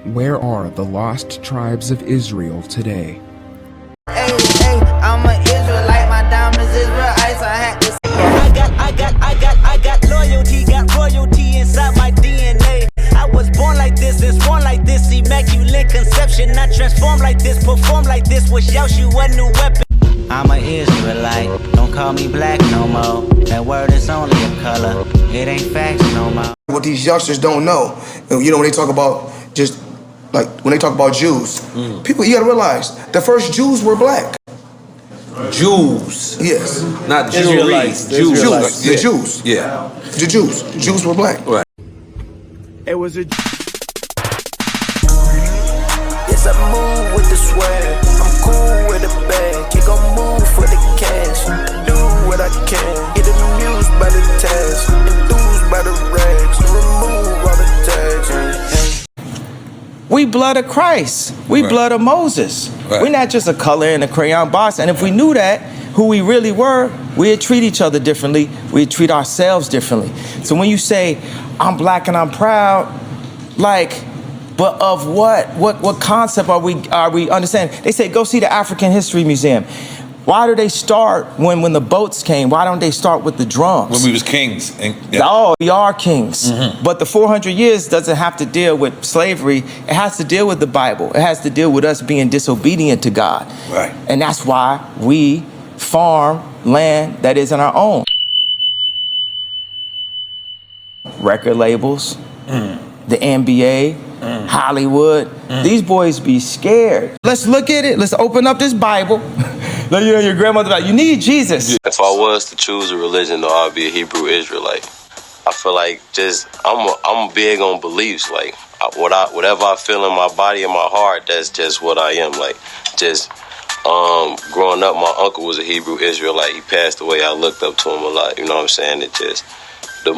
Where are the lost tribes of Israel today? Hey, I'm an Israelite, my diamonds is real ice, I had to I got loyalty, got royalty inside my DNA. I was born like this, it's born like this, immaculate conception. Not transformed like this, perform like this, was YAHUAH new weapon. I'm an Israelite, don't call me black no more. That word is only a color, it ain't facts no more. What these youngsters don't know, when they talk about just like when they talk about Jews, people, you gotta realize the first Jews were black. Jews. Yes. Not the Israelites. Jews. The Jews. Yeah. The Jews. Jews were black. Right. It was a... Yes, I move with the swag. I'm cool with the bag. Can't go move for the cash. Do what I can. Get amused by the task. Enthused by the rags. Remove all the tags. We blood of Christ. We blood of Moses. We're not just a color in a crayon box. And if we knew that, who we really were, we'd treat each other differently. We'd treat ourselves differently. So when you say, I'm black and I'm proud, like, but of what? What concept are we understanding? They say, go see the African History Museum. Why do they start when the boats came? Why don't they start with the drums? When we was kings. Oh, we are kings. But the 400 years doesn't have to deal with slavery. It has to deal with the Bible. It has to deal with us being disobedient to God. Right. And that's why we farm land that isn't our own. Record labels, the NBA, Hollywood. These boys be scared. Let's look at it. Let's open up this Bible. Your grandmother, like, you need Jesus. If I was to choose a religion, though, I'd be a Hebrew Israelite. I feel like I'm big on beliefs. Like whatever I feel in my body and my heart, that's just what I am. Like growing up, my uncle was a Hebrew Israelite. He passed away. I looked up to him a lot. You know what I'm saying? It just the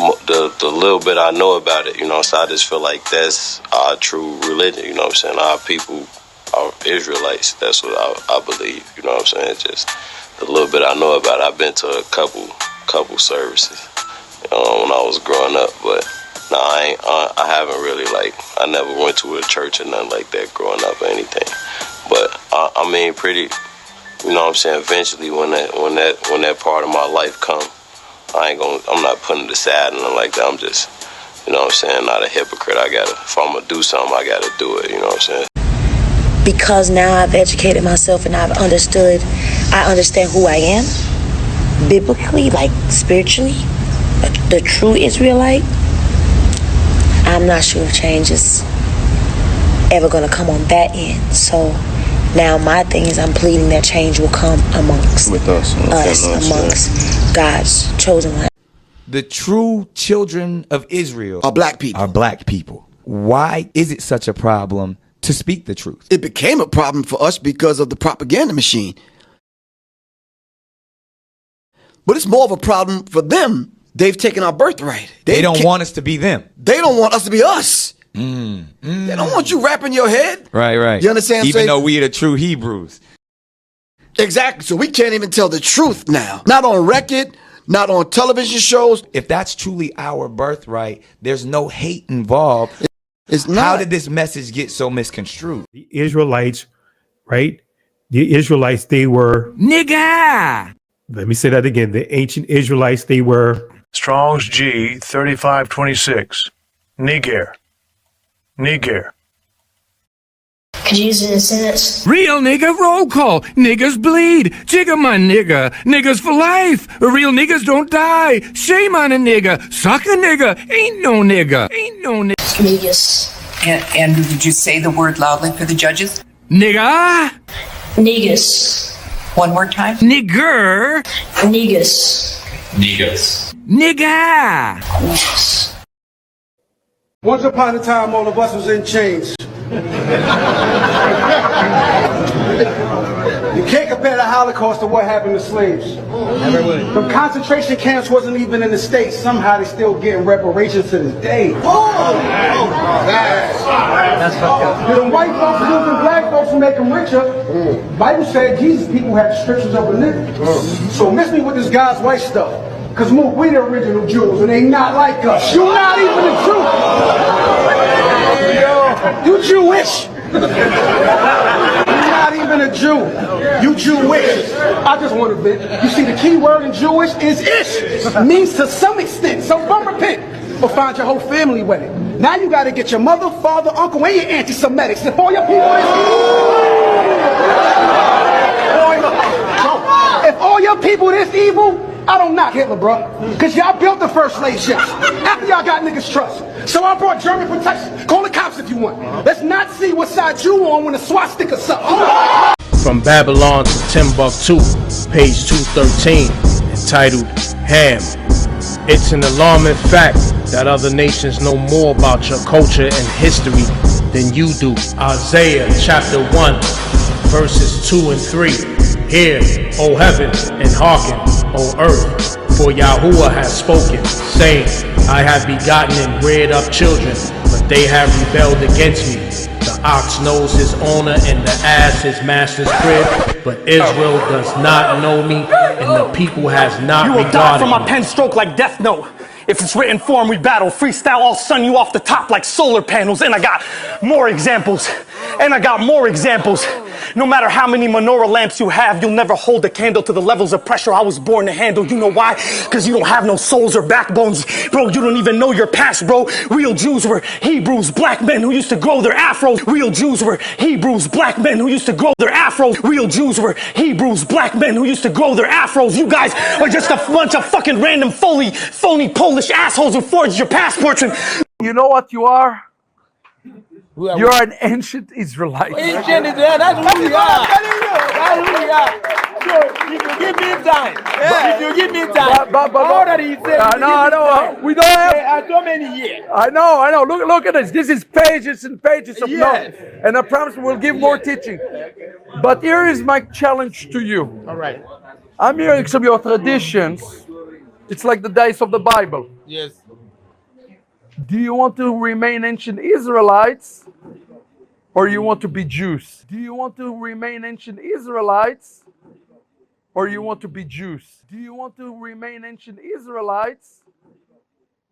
little bit I know about it. You know, so I just feel like that's our true religion. You know what I'm saying? Our people are Israelites. That's what I believe. You know what I'm saying? Just the little bit I know about it. I've been to a couple services when I was growing up, but no, I haven't really, like, I never went to a church or nothing like that growing up or anything. But I mean, pretty, you know what I'm saying? Eventually, when that part of my life come, I'm not putting it aside and nothing like that. I'm just, you know what I'm saying, not a hypocrite. If I'm gonna do something, I gotta do it. You know what I'm saying? Because now I've educated myself and I understand who I am biblically, like spiritually, the true Israelite. I'm not sure if change is ever going to come on that end. So now my thing is I'm pleading that change will come amongst amongst God's chosen ones. The true children of Israel Are black people. Why is it such a problem to speak the truth? It became a problem for us because of the propaganda machine. But it's more of a problem for them. They've taken our birthright. They don't want us to be them. They don't want us to be us. They don't want you wrapping your head. Right. You understand? Even though we are the true Hebrews. Exactly. So we can't even tell the truth now. Not on record, not on television shows. If that's truly our birthright, there's no hate involved. It's not. How did this message get so misconstrued? The Israelites, right? The Israelites, they were... Nigga! Let me say that again. The ancient Israelites, they were... Strong's G 3526. Niger. Could you use it in a sentence? Real nigga roll call. Niggas bleed. Jigga my nigga. Niggas for life. Real niggas don't die. Shame on a nigga. Suck a nigga. Ain't no nigga. Niggas. And did you say the word loudly for the judges? Nigga. Niggas. One more time. Nigger. Niggas. Nigga. Once upon a time, all of us was in chains. You can't compare the Holocaust to what happened to slaves. The concentration camps wasn't even in the States. Somehow they still getting reparations to this day. That's fucked up. The white folks using black folks to make them richer. Bible said Jesus people had the scriptures of a nigga. So miss me with this God's white stuff. Because we the original Jews and they not like us. You're not even the truth. You Jewish. You're not even a Jew. You Jewish. I just want to bit. You see, the key word in Jewish is ish. Means to some extent. So don't repent. Or find your whole family with it. Now you got to get your mother, father, uncle, and your anti-Semitics. If all your people is if all your people this evil, I don't knock Hitler, bro. Because y'all built the first slave ships. After y'all got niggas trust. So I brought German protection. Call the cops if you want. Let's not see what side you on when the swastika's up. From Babylon to Timbuktu, page 213, entitled Ham. It's an alarming fact that other nations know more about your culture and history than you do. Isaiah chapter 1, verses 2 and 3. Hear, O heaven, and hearken, O earth, for YAHUAH has spoken, saying, I have begotten and reared up children, but they have rebelled against me. The ox knows his owner and the ass his master's crib, but Israel does not know me, and the people has not regarded me. You will die from my pen stroke like Death Note. If it's written form, we battle. Freestyle, I'll sun you off the top like solar panels. And I got more examples. And I got more examples. No matter how many menorah lamps you have, you'll never hold a candle to the levels of pressure I was born to handle. You know why? Because you don't have no souls or backbones. Bro, you don't even know your past, bro. Real Jews were Hebrews, black men who used to grow their afros. Real Jews were Hebrews, black men who used to grow their afros. Real Jews were Hebrews, black men who used to grow their afros. You guys are just a bunch of fucking random phony Polish assholes who forged your passports and... You know what you are? You're an ancient Israelite. Ancient Israelite, that's who we are. That's who we are. So, if you give me time, if you give me time, but all that he said, no, we don't have so many years. I know. Look at this. This is pages and pages of notes. And I promise we'll give more teaching. But here is my challenge to you. All right. I'm hearing some of your traditions. It's like the days of the Bible. Yes. Do you want to remain ancient Israelites or you want to be Jews? Do you want to remain ancient Israelites or you want to be Jews? Do you want to remain ancient Israelites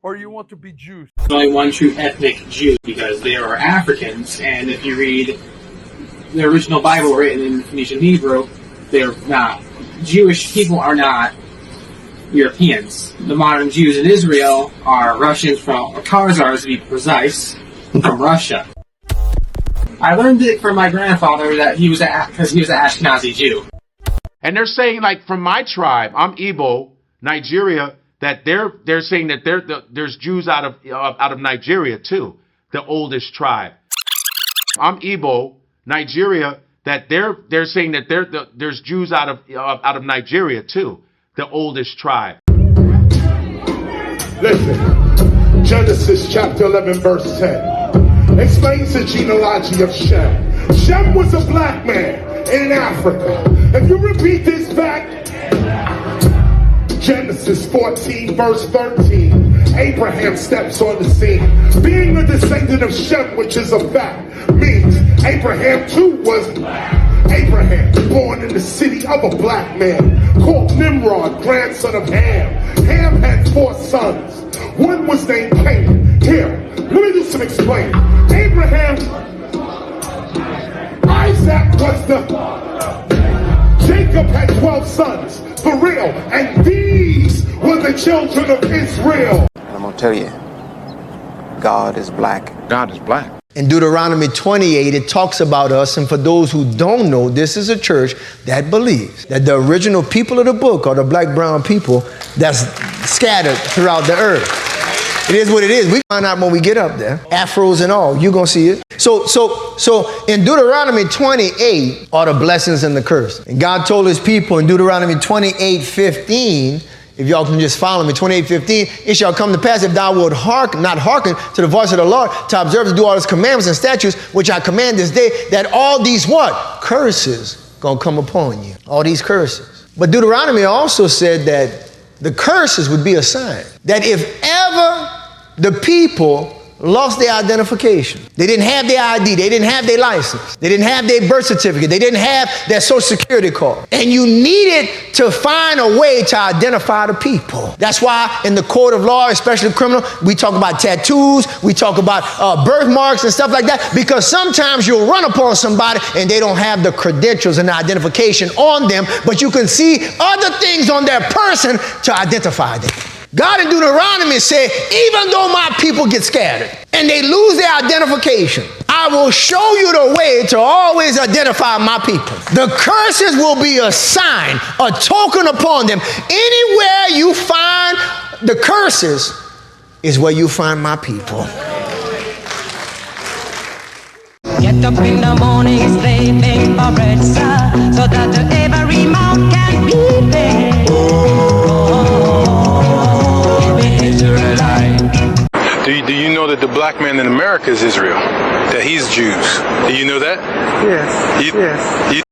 or you want to be Jews? There's only one true ethnic Jew because they are Africans, and if you read the original Bible written in Phoenician Hebrew, they're not. Jewish people are not Europeans. The modern Jews in Israel are Russians or Khazars to be precise, from Russia. I learned it from my grandfather that he was because he was an Ashkenazi Jew. And they're saying, like, from my tribe, I'm Igbo, Nigeria, that they're saying that there's Jews out of Nigeria too, the oldest tribe. I'm Igbo, Nigeria, that they're saying that there's Jews out of Nigeria too, the oldest tribe. Listen, Genesis chapter 11 verse 10 explains the genealogy of Shem. Shem was a black man in Africa. If you repeat this fact, Genesis 14 verse 13, Abraham steps on the scene. Being a descendant of Shem, which is a fact, means Abraham too was black. Abraham, born in the city of a black man, called Nimrod, grandson of Ham. Ham had 4 sons. One was named Canaan. Here, let me do some explaining. Abraham, Isaac was the... Jacob had 12 sons, for real, and these were the children of Israel. And I'm going to tell you, God is black. God is black. In Deuteronomy 28, it talks about us, and for those who don't know, this is a church that believes that the original people of the book are the black, brown people that's scattered throughout the earth. It is what it is. We find out when we get up there. Afros and all, you're going to see it. So in Deuteronomy 28 are the blessings and the curse. And God told his people in Deuteronomy 28:15, if y'all can just follow me, 28:15, it shall come to pass if thou wilt not hearken to the voice of the Lord, to observe to do all his commandments and statutes, which I command this day, that all these what? Curses gonna come upon you. All these curses. But Deuteronomy also said that the curses would be a sign. That if ever the people lost their identification. They didn't have their ID. They didn't have their license. They didn't have their birth certificate. They didn't have their social security card. And you needed to find a way to identify the people. That's why in the court of law, especially criminal, we talk about tattoos, we talk about birthmarks and stuff like that, because sometimes you'll run upon somebody and they don't have the credentials and the identification on them, but you can see other things on their person to identify them. God in Deuteronomy said, even though my people get scattered and they lose their identification, I will show you the way to always identify my people. The curses will be a sign, a token upon them. Anywhere you find the curses is where you find my people. Get up in the morning, slaving for bread, sir, so that every mouth can be fed. Do you know that the black man in America is Israel? That he's Jews? Do you know that? Yes. Yes.